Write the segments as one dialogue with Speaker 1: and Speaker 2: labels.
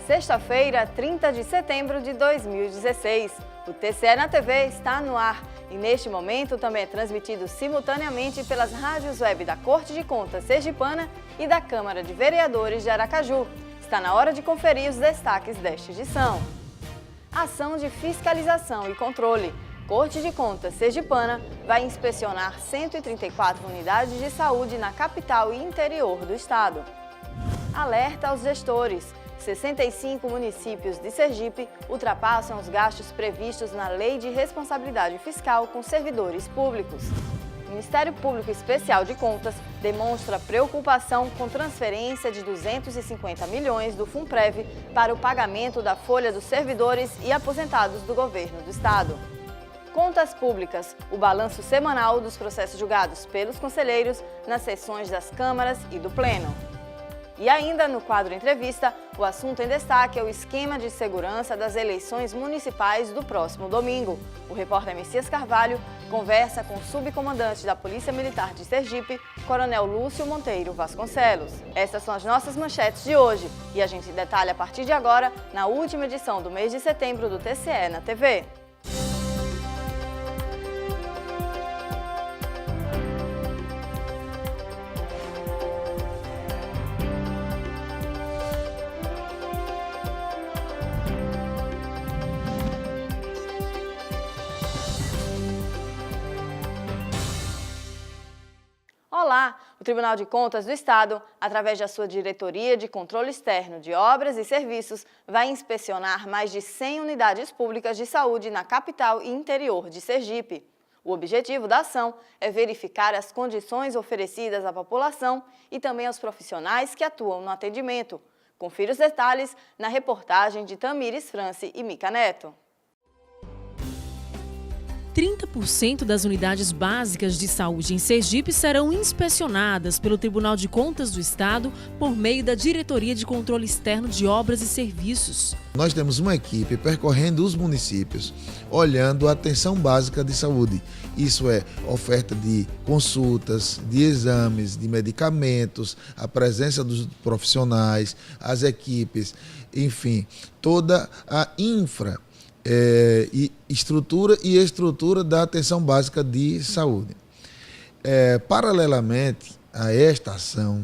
Speaker 1: Sexta-feira, 30 de setembro de 2016. O TCE na TV está no ar e neste momento também é transmitido simultaneamente pelas rádios web da Corte de Contas Sergipana e da Câmara de Vereadores de Aracaju. Está na hora de conferir os destaques desta edição. Ação de fiscalização e controle. Corte de Contas Sergipana vai inspecionar 134 unidades de saúde na capital e interior do estado. Alerta aos gestores. 65 municípios de Sergipe ultrapassam os gastos previstos na Lei de Responsabilidade Fiscal com servidores públicos. O Ministério Público Especial de Contas demonstra preocupação com transferência de 250 milhões do Funprev para o pagamento da folha dos servidores e aposentados do governo do estado. Contas Públicas, o balanço semanal dos processos julgados pelos conselheiros nas sessões das câmaras e do Pleno. E ainda no quadro Entrevista, o assunto em destaque é o esquema de segurança das eleições municipais do próximo domingo. O repórter Messias Carvalho conversa com o subcomandante da Polícia Militar de Sergipe, Coronel Lúcio Monteiro Vasconcelos. Essas são as nossas manchetes de hoje e a gente detalha a partir de agora na última edição do mês de setembro do TCE na TV. Olá! O Tribunal de Contas do Estado, através da sua Diretoria de Controle Externo de Obras e Serviços, vai inspecionar mais de 100 unidades públicas de saúde na capital e interior de Sergipe. O objetivo da ação é verificar as condições oferecidas à população e também aos profissionais que atuam no atendimento. Confira os detalhes na reportagem de Tamires France e Mica Neto.
Speaker 2: 30% das unidades básicas de saúde em Sergipe serão inspecionadas pelo Tribunal de Contas do Estado por meio da Diretoria de Controle Externo de Obras e Serviços.
Speaker 3: Nós temos uma equipe percorrendo os municípios, olhando a atenção básica de saúde. Isso é oferta de consultas, de exames, de medicamentos, a presença dos profissionais, as equipes, enfim, toda a estrutura da atenção básica de saúde. Paralelamente a esta ação,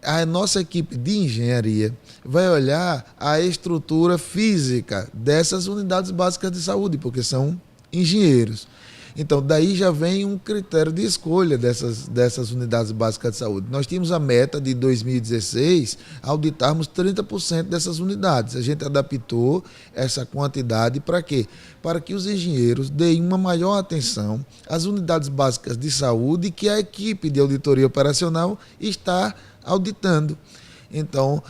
Speaker 3: a nossa equipe de engenharia vai olhar a estrutura física dessas unidades básicas de saúde, porque são engenheiros. Então, daí já vem um critério de escolha dessas unidades básicas de saúde. Nós tínhamos a meta de 2016 auditarmos 30% dessas unidades. A gente adaptou essa quantidade para quê? Para que os engenheiros deem uma maior atenção às unidades básicas de saúde que a equipe de auditoria operacional está auditando. Então,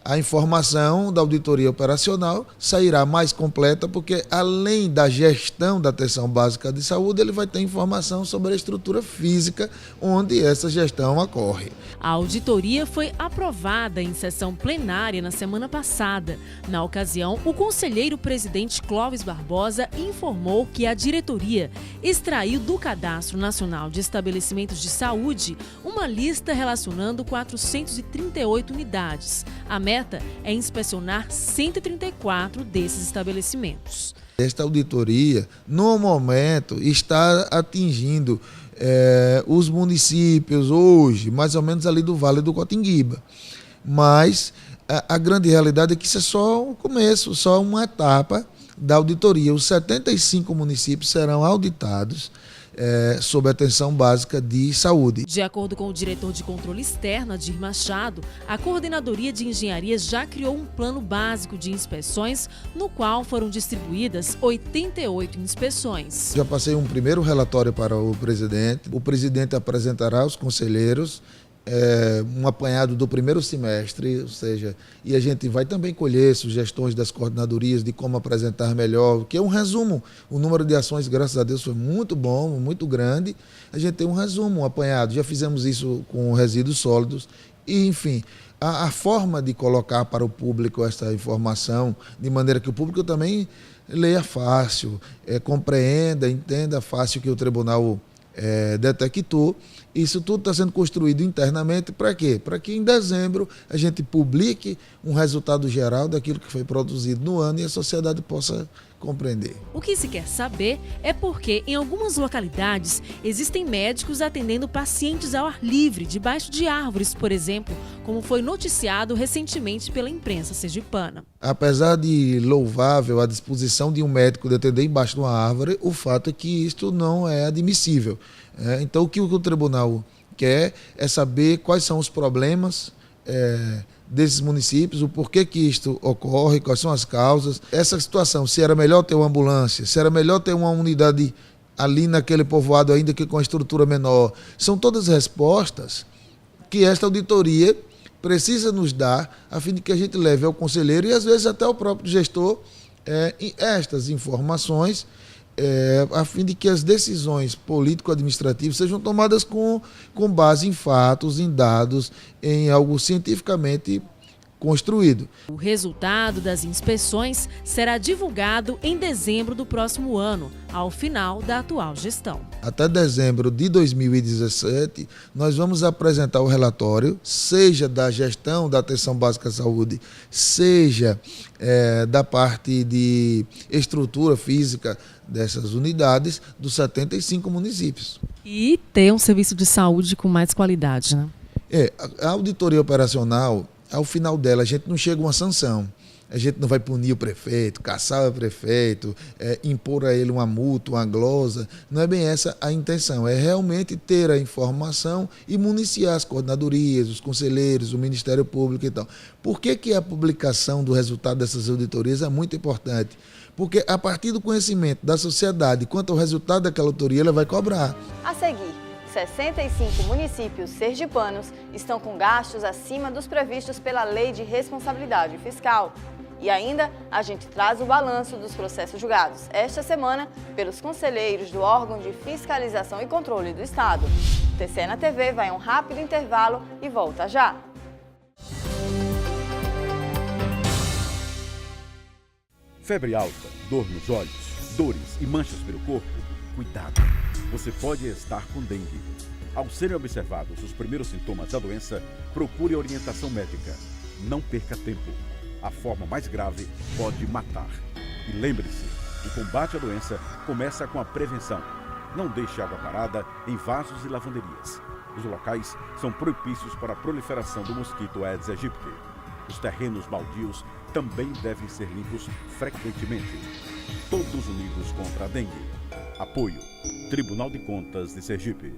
Speaker 3: a informação da auditoria operacional sairá mais completa, porque além da gestão da atenção básica de saúde, ele vai ter informação sobre a estrutura física onde essa gestão ocorre.
Speaker 2: A auditoria foi aprovada em sessão plenária na semana passada. Na ocasião, o conselheiro-presidente Clóvis Barbosa informou que a diretoria extraiu do Cadastro Nacional de Estabelecimentos de Saúde uma lista relacionando 438 unidades. A meta é inspecionar 134 desses estabelecimentos.
Speaker 3: Esta auditoria, no momento, está atingindo os municípios hoje, mais ou menos ali do Vale do Cotinguiba. Mas a grande realidade é que isso é só o começo, só uma etapa da auditoria. Os 75 municípios serão auditados sob a atenção básica de saúde.
Speaker 2: De acordo com o diretor de controle externo, Adir Machado, a Coordenadoria de Engenharia já criou um plano básico de inspeções, no qual foram distribuídas 88 inspeções.
Speaker 3: Já passei um primeiro relatório para o presidente apresentará aos conselheiros um apanhado do primeiro semestre, ou seja, e a gente vai também colher sugestões das coordenadorias de como apresentar melhor, que é um resumo. O número de ações, graças a Deus, foi muito bom, muito grande. A gente tem um resumo, um apanhado. Já fizemos isso com resíduos sólidos e, enfim, a forma de colocar para o público essa informação, de maneira que o público também leia fácil, compreenda, entenda fácil que o tribunal detectou Isso tudo está sendo construído internamente para quê? Para que em dezembro a gente publique um resultado geral daquilo que foi produzido no ano e a sociedade possa compreender.
Speaker 2: O que se quer saber é porque, em algumas localidades, existem médicos atendendo pacientes ao ar livre, debaixo de árvores, por exemplo, como foi noticiado recentemente pela imprensa sergipana.
Speaker 3: Apesar de louvável a disposição de um médico de atender embaixo de uma árvore, o fato é que isto não é admissível. Então, o que o tribunal quer é saber quais são os problemas desses municípios, o porquê que isto ocorre, quais são as causas. Essa situação, se era melhor ter uma ambulância, se era melhor ter uma unidade ali naquele povoado ainda que com a estrutura menor. São todas respostas que esta auditoria precisa nos dar a fim de que a gente leve ao conselheiro e às vezes até ao próprio gestor estas informações a fim de que as decisões político-administrativas sejam tomadas com base em fatos, em dados, em algo cientificamente construído.
Speaker 2: O resultado das inspeções será divulgado em dezembro do próximo ano, ao final da atual gestão.
Speaker 3: Até dezembro de 2017, nós vamos apresentar o relatório, seja da gestão da atenção básica à saúde, seja da parte de estrutura física dessas unidades, dos 75 municípios.
Speaker 2: E ter um serviço de saúde com mais qualidade, né?
Speaker 3: A auditoria operacional, ao final dela, a gente não chega a uma sanção. A gente não vai punir o prefeito, caçar o prefeito, impor a ele uma multa, uma glosa. Não é bem essa a intenção. É realmente ter a informação e municiar as coordenadorias, os conselheiros, o Ministério Público e tal. Por que a publicação do resultado dessas auditorias é muito importante? Porque a partir do conhecimento da sociedade quanto ao resultado daquela auditoria, ela vai cobrar.
Speaker 1: A seguir, 65 municípios sergipanos estão com gastos acima dos previstos pela Lei de Responsabilidade Fiscal. E ainda, a gente traz o balanço dos processos julgados esta semana pelos conselheiros do órgão de fiscalização e controle do Estado. O TCE na TV vai a um rápido intervalo e volta já.
Speaker 4: Febre alta, dor nos olhos, dores e manchas pelo corpo? Cuidado, você pode estar com dengue. Ao serem observados os primeiros sintomas da doença, procure orientação médica. Não perca tempo. A forma mais grave pode matar. E lembre-se, o combate à doença começa com a prevenção. Não deixe água parada em vasos e lavanderias. Os locais são propícios para a proliferação do mosquito Aedes aegypti. Os terrenos baldios também devem ser limpos frequentemente. Todos unidos contra a dengue. Apoio: Tribunal de Contas de Sergipe.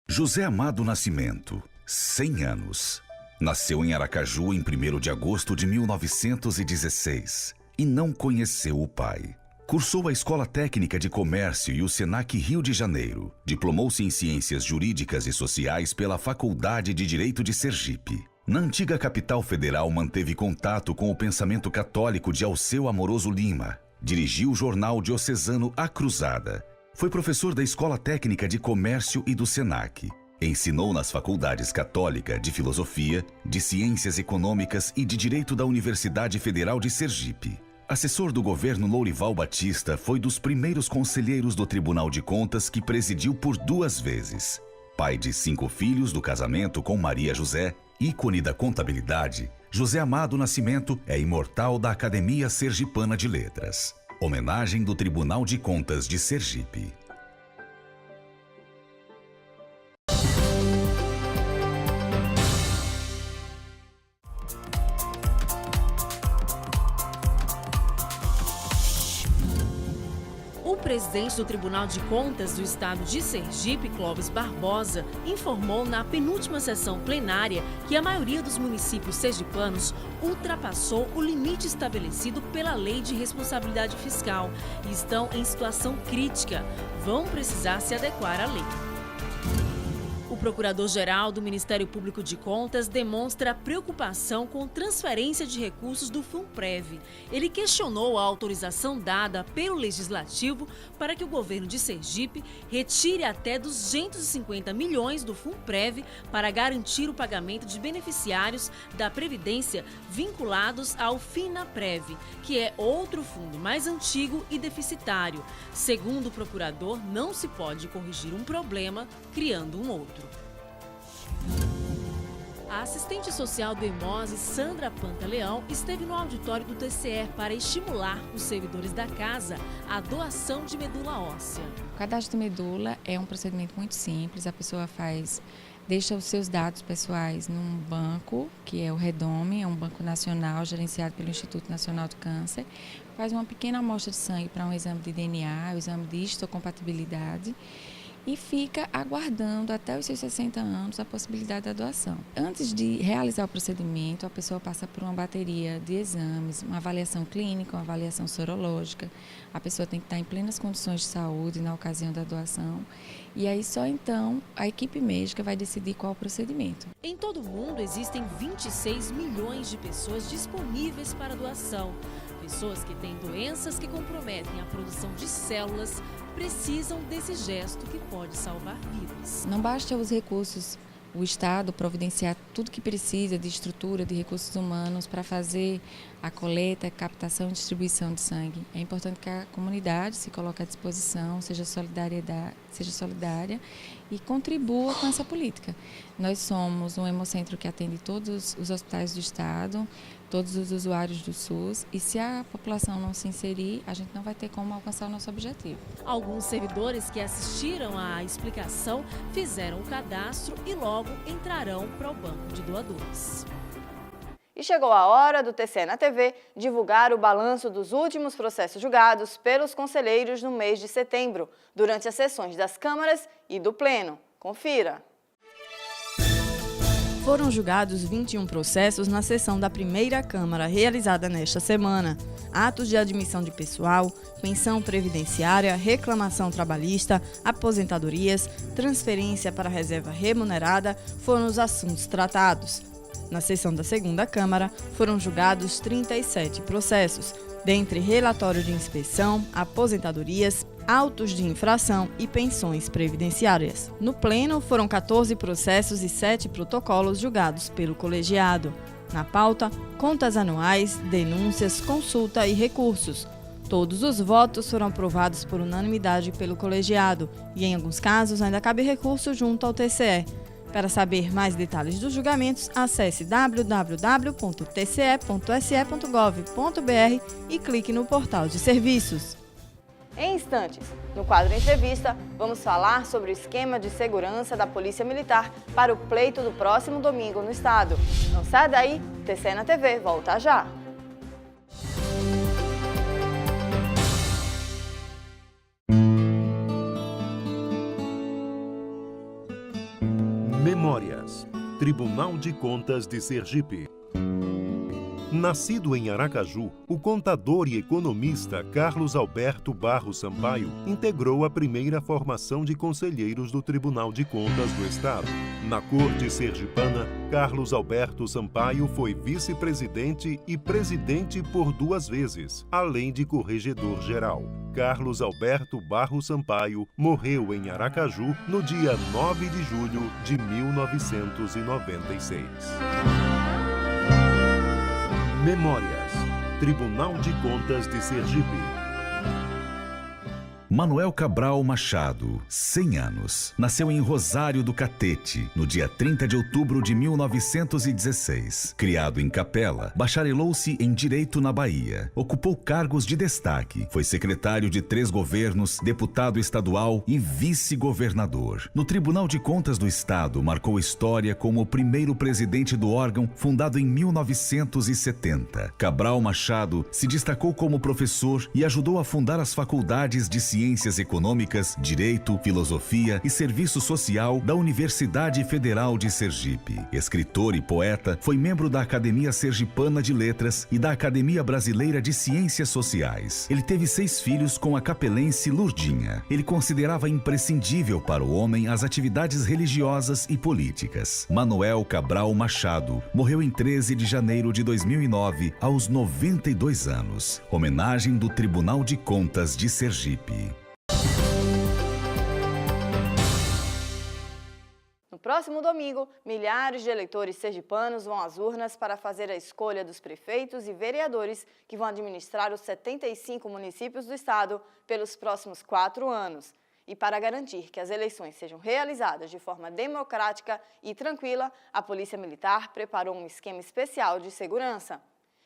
Speaker 5: José Amado Nascimento, 100 anos. Nasceu em Aracaju em 1º de agosto de 1916 e não conheceu o pai. Cursou a Escola Técnica de Comércio e o Senac Rio de Janeiro. Diplomou-se em Ciências Jurídicas e Sociais pela Faculdade de Direito de Sergipe. Na antiga capital federal, manteve contato com o pensamento católico de Alceu Amoroso Lima. Dirigiu o jornal diocesano A Cruzada. Foi professor da Escola Técnica de Comércio e do Senac. Ensinou nas faculdades Católica de Filosofia, de Ciências Econômicas e de Direito da Universidade Federal de Sergipe. Assessor do governo Lourival Batista, foi dos primeiros conselheiros do Tribunal de Contas que presidiu por 2 vezes. Pai de 5 filhos do casamento com Maria José, ícone da contabilidade, José Amado Nascimento é imortal da Academia Sergipana de Letras. Homenagem do Tribunal de Contas de Sergipe.
Speaker 2: O presidente do Tribunal de Contas do Estado de Sergipe, Clóvis Barbosa, informou na penúltima sessão plenária que a maioria dos municípios sergipanos ultrapassou o limite estabelecido pela Lei de Responsabilidade Fiscal e estão em situação crítica. Vão precisar se adequar à lei. O procurador-geral do Ministério Público de Contas demonstra preocupação com transferência de recursos do FUNPREV. Ele questionou a autorização dada pelo Legislativo para que o governo de Sergipe retire até 250 milhões do FUNPREV para garantir o pagamento de beneficiários da Previdência vinculados ao FINAPREV, que é outro fundo mais antigo e deficitário. Segundo o procurador, não se pode corrigir um problema criando um outro. A assistente social do Hemose, Sandra Pantaleão, esteve no auditório do TCE para estimular os servidores da casa à doação de medula óssea.
Speaker 6: O cadastro de medula é um procedimento muito simples. A pessoa deixa os seus dados pessoais num banco, que é o Redome, é um banco nacional gerenciado pelo Instituto Nacional do Câncer, faz uma pequena amostra de sangue para um exame de DNA, o exame de histocompatibilidade, e fica aguardando até os seus 60 anos a possibilidade da doação. Antes de realizar o procedimento, a pessoa passa por uma bateria de exames, uma avaliação clínica, uma avaliação sorológica. A pessoa tem que estar em plenas condições de saúde na ocasião da doação. E aí só então a equipe médica vai decidir qual o procedimento.
Speaker 2: Em todo o mundo existem 26 milhões de pessoas disponíveis para doação. Pessoas que têm doenças que comprometem a produção de células precisam desse gesto que pode salvar vidas.
Speaker 6: Não basta os recursos, o Estado providenciar tudo que precisa de estrutura, de recursos humanos para fazer a coleta, captação e distribuição de sangue. É importante que a comunidade se coloque à disposição, seja solidária e contribua com essa política. Nós somos um hemocentro que atende todos os hospitais do Estado, todos os usuários do SUS, e se a população não se inserir, a gente não vai ter como alcançar o nosso objetivo.
Speaker 2: Alguns servidores que assistiram à explicação fizeram o cadastro e logo entrarão para o banco de doadores.
Speaker 1: E chegou a hora do TCE na TV divulgar o balanço dos últimos processos julgados pelos conselheiros no mês de setembro, durante as sessões das câmaras e do Pleno. Confira! Foram julgados 21 processos na sessão da primeira Câmara, realizada nesta semana. Atos de admissão de pessoal, pensão previdenciária, reclamação trabalhista, aposentadorias, transferência para reserva remunerada foram os assuntos tratados. Na sessão da segunda Câmara, foram julgados 37 processos, dentre relatório de inspeção, aposentadorias, autos de infração e pensões previdenciárias. No Pleno, foram 14 processos e 7 protocolos julgados pelo colegiado. Na pauta, contas anuais, denúncias, consulta e recursos. Todos os votos foram aprovados por unanimidade pelo colegiado e, em alguns casos, ainda cabe recurso junto ao TCE. Para saber mais detalhes dos julgamentos, acesse www.tce.se.gov.br e clique no portal de serviços. Em instantes, no quadro Entrevista, vamos falar sobre o esquema de segurança da Polícia Militar para o pleito do próximo domingo no estado. Não sai daí, TCE na TV volta já!
Speaker 7: Memórias. Tribunal de Contas de Sergipe. Nascido em Aracaju, o contador e economista Carlos Alberto Barros Sampaio integrou a primeira formação de conselheiros do Tribunal de Contas do Estado. Na Corte Sergipana, Carlos Alberto Sampaio foi vice-presidente e presidente por 2 vezes, além de corregedor-geral. Carlos Alberto Barros Sampaio morreu em Aracaju no dia 9 de julho de 1996. Memórias. Tribunal de Contas de Sergipe.
Speaker 5: Manuel Cabral Machado, 100 anos. Nasceu em Rosário do Catete, no dia 30 de outubro de 1916. Criado em Capela, bacharelou-se em Direito na Bahia. Ocupou cargos de destaque. Foi secretário de 3 governos, deputado estadual e vice-governador. No Tribunal de Contas do Estado, marcou história como o primeiro presidente do órgão, fundado em 1970. Cabral Machado se destacou como professor e ajudou a fundar as faculdades de Ciências Ciências Econômicas, Direito, Filosofia e Serviço Social da Universidade Federal de Sergipe. Escritor e poeta, foi membro da Academia Sergipana de Letras e da Academia Brasileira de Ciências Sociais. Ele teve 6 filhos com a capelense Lurdinha. Ele considerava imprescindível para o homem as atividades religiosas e políticas. Manuel Cabral Machado morreu em 13 de janeiro de 2009, aos 92 anos. Homenagem do Tribunal de Contas de Sergipe.
Speaker 1: No próximo domingo, milhares de eleitores sergipanos vão às urnas para fazer a escolha dos prefeitos e vereadores que vão administrar os 75 municípios do estado pelos próximos 4 anos. E para garantir que as eleições sejam realizadas de forma democrática e tranquila, a Polícia Militar preparou um esquema especial de segurança.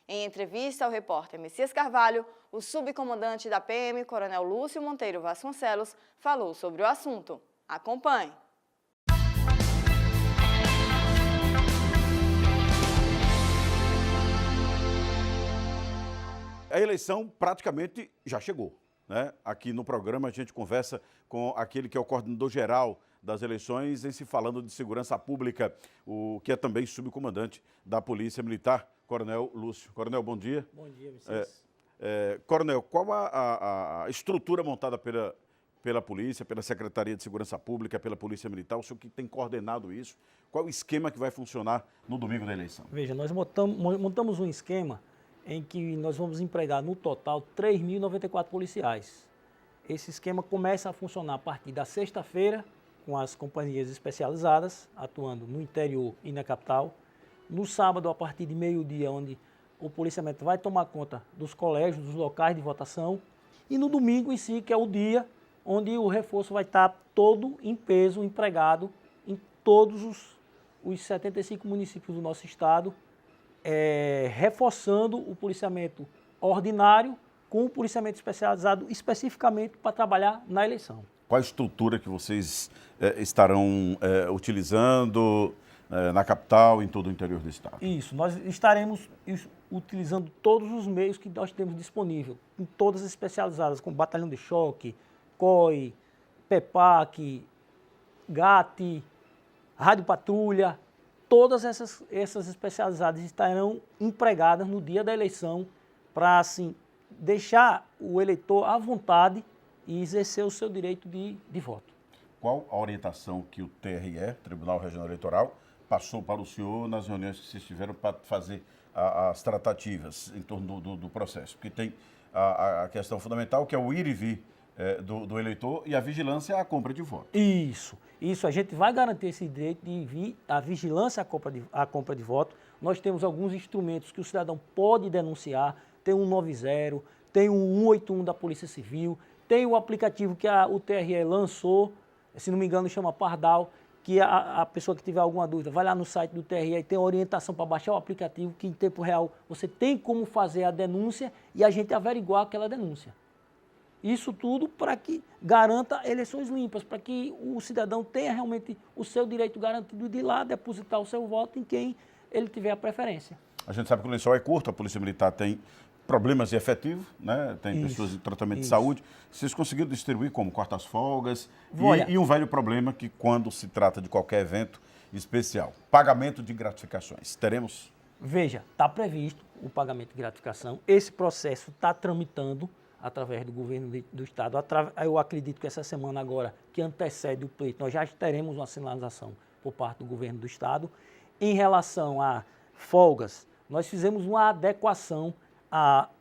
Speaker 1: Em entrevista ao repórter Messias Carvalho, o subcomandante da PM, Coronel Lúcio Monteiro Vasconcelos, falou sobre o assunto. Acompanhe!
Speaker 4: A eleição praticamente já chegou, né? Aqui no programa a gente conversa com aquele que é o coordenador geral das eleições, em se falando de segurança pública, o que é também subcomandante da Polícia Militar, Coronel Lúcio. Coronel, bom dia.
Speaker 8: Bom dia, Vicente.
Speaker 4: Coronel, qual a estrutura montada pela Polícia, pela Secretaria de Segurança Pública, pela Polícia Militar, o senhor que tem coordenado isso, qual o esquema que vai funcionar no domingo da eleição?
Speaker 8: Veja, nós montamos um esquema em que nós vamos empregar no total 3.094 policiais. Esse esquema começa a funcionar a partir da sexta-feira, com as companhias especializadas, atuando no interior e na capital. No sábado, a partir de meio-dia, onde o policiamento vai tomar conta dos colégios, dos locais de votação. E no domingo em si, que é o dia onde o reforço vai estar todo em peso, empregado em todos os 75 municípios do nosso estado, reforçando o policiamento ordinário com o policiamento especializado especificamente para trabalhar na eleição.
Speaker 4: Qual a estrutura que vocês estarão utilizando na capital e em todo o interior do estado?
Speaker 8: Isso, nós estaremos utilizando todos os meios que nós temos disponível, em todas as especializadas, como batalhão de choque, COI, PEPAC, GAT, rádio patrulha. Todas essas especializadas estarão empregadas no dia da eleição para, assim, deixar o eleitor à vontade e exercer o seu direito de voto.
Speaker 4: Qual a orientação que o TRE, Tribunal Regional Eleitoral, passou para o senhor nas reuniões que vocês tiveram para fazer as tratativas em torno do processo? Porque tem a questão fundamental, que é o ir e vir do eleitor, e a vigilância à compra de voto.
Speaker 8: Isso, a gente vai garantir esse direito de vir a vigilância à compra de voto. Nós temos alguns instrumentos que o cidadão pode denunciar, tem o 190, tem o 181 da Polícia Civil, tem o aplicativo que o TRE lançou, se não me engano chama Pardal, que a pessoa que tiver alguma dúvida vai lá no site do TRE e tem orientação para baixar o aplicativo, que em tempo real você tem como fazer a denúncia e a gente averiguar aquela denúncia. Isso tudo para que garanta eleições limpas, para que o cidadão tenha realmente o seu direito garantido de ir lá depositar o seu voto em quem ele tiver a preferência.
Speaker 4: A gente sabe que o lençol é curto, a Polícia Militar tem problemas de efetivo, né? Tem pessoas em tratamento de saúde. Vocês conseguiram distribuir como quartas folgas e um velho problema que quando se trata de qualquer evento especial, pagamento de gratificações. Teremos?
Speaker 8: Veja, está previsto o pagamento de gratificação. Esse processo está tramitando através do governo do estado. Eu acredito que essa semana agora, que antecede o pleito, nós já teremos uma sinalização por parte do governo do estado. Em relação a folgas, nós fizemos uma adequação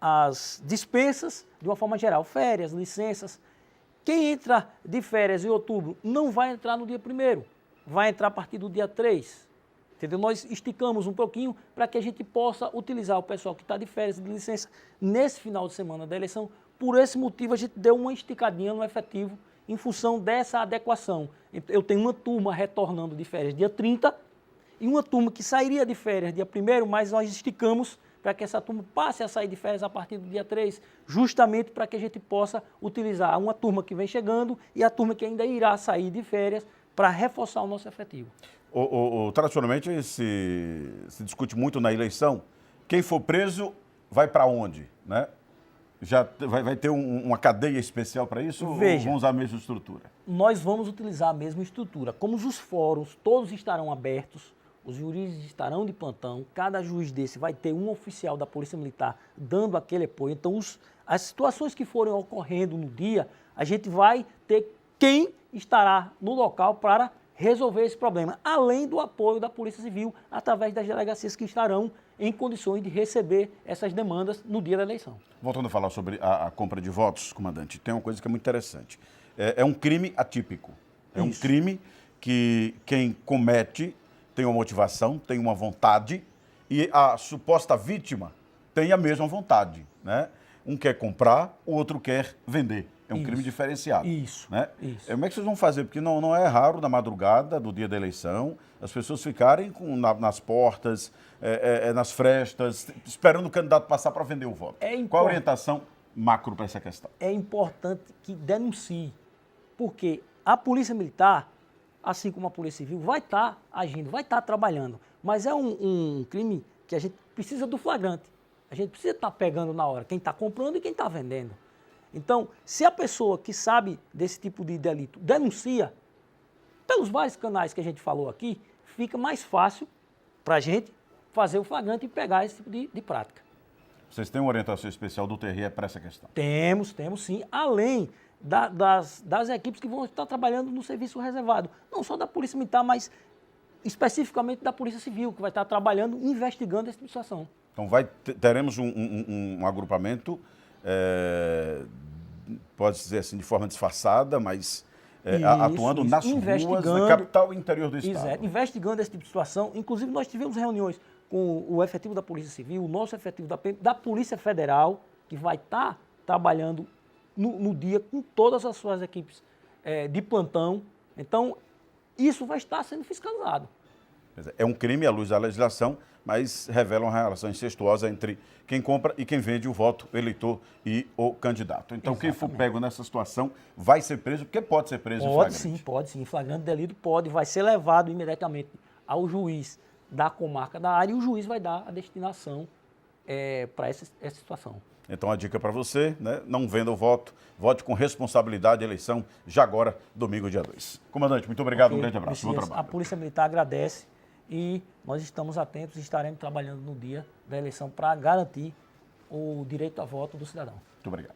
Speaker 8: às dispensas de uma forma geral, férias, licenças. Quem entra de férias em outubro não vai entrar no dia 1º, vai entrar a partir do dia 3. Entendeu? Nós esticamos um pouquinho para que a gente possa utilizar o pessoal que está de férias e de licença nesse final de semana da eleição. Por esse motivo, a gente deu uma esticadinha no efetivo em função dessa adequação. Eu tenho uma turma retornando de férias dia 30 e uma turma que sairia de férias dia 1º, mas nós esticamos para que essa turma passe a sair de férias a partir do dia 3, justamente para que a gente possa utilizar uma turma que vem chegando e a turma que ainda irá sair de férias para reforçar o nosso efetivo.
Speaker 4: Tradicionalmente se discute muito na eleição, quem for preso vai para onde, né? Já vai ter uma cadeia especial para isso?
Speaker 8: Veja.
Speaker 4: Ou vão usar a mesma estrutura?
Speaker 8: Nós vamos utilizar a mesma estrutura. Como os fóruns todos estarão abertos, os juízes estarão de plantão, cada juiz desse vai ter um oficial da Polícia Militar dando aquele apoio. Então, as situações que forem ocorrendo no dia, a gente vai ter quem estará no local para resolver esse problema, além do apoio da Polícia Civil, através das delegacias que estarão em condições de receber essas demandas no dia da eleição.
Speaker 4: Voltando a falar sobre a compra de votos, comandante, tem uma coisa que é muito interessante. É um crime atípico. É um crime que quem comete tem uma motivação, tem uma vontade e a suposta vítima tem a mesma vontade, né? Um quer comprar, o outro quer vender. É um crime diferenciado.
Speaker 8: Isso,
Speaker 4: né?
Speaker 8: isso.
Speaker 4: Como é que vocês vão fazer? Porque não é raro, na madrugada do dia da eleição, as pessoas ficarem nas portas, nas frestas, esperando o candidato passar para vender o voto. Qual a orientação macro para essa questão?
Speaker 8: É importante que denuncie, porque a Polícia Militar, assim como a Polícia Civil, vai estar agindo, vai estar trabalhando. Mas é um crime que a gente precisa do flagrante. A gente precisa estar pegando na hora quem está comprando e quem está vendendo. Então, se a pessoa que sabe desse tipo de delito denuncia, pelos vários canais que a gente falou aqui, fica mais fácil para a gente fazer o flagrante e pegar esse tipo de prática.
Speaker 4: Vocês têm uma orientação especial do TRE para essa questão?
Speaker 8: Temos sim, além das equipes que vão estar trabalhando no serviço reservado. Não só da Polícia Militar, mas especificamente da Polícia Civil, que vai estar trabalhando, investigando essa situação.
Speaker 4: Então teremos um agrupamento, pode dizer assim, de forma disfarçada, mas atuando nas ruas da capital e interior do Estado.
Speaker 8: Exato, investigando esse tipo de situação. Inclusive, nós tivemos reuniões com o efetivo da Polícia Civil, o nosso efetivo da Polícia Federal, que vai estar trabalhando no dia com todas as suas equipes de plantão. Então, isso vai estar sendo fiscalizado.
Speaker 4: É um crime à luz da legislação, mas revela uma relação incestuosa entre quem compra e quem vende o voto, o eleitor e o candidato. Então, Exatamente. Quem for pego nessa situação vai ser preso, porque pode ser preso em flagrante.
Speaker 8: Pode sim. Em flagrante delito pode, vai ser levado imediatamente ao juiz da comarca da área e o juiz vai dar a destinação para essa situação.
Speaker 4: Então, a dica para você, né? Não venda o voto, vote com responsabilidade a eleição, já agora, domingo, dia 2. Comandante, muito obrigado, um grande abraço, bom trabalho.
Speaker 8: A Polícia Militar agradece e nós estamos atentos e estaremos trabalhando no dia da eleição para garantir o direito a voto do cidadão.
Speaker 4: Muito obrigado.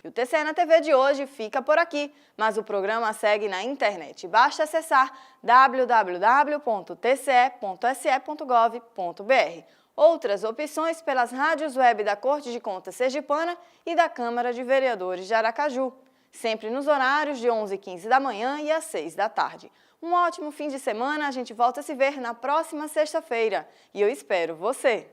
Speaker 1: E o TCE na TV de hoje fica por aqui, mas o programa segue na internet. Basta acessar www.tce.se.gov.br. Outras opções pelas rádios web da Corte de Contas Sergipana e da Câmara de Vereadores de Aracaju, sempre nos horários de 11h15 da manhã e às 6 da tarde. Um ótimo fim de semana, a gente volta a se ver na próxima sexta-feira e eu espero você!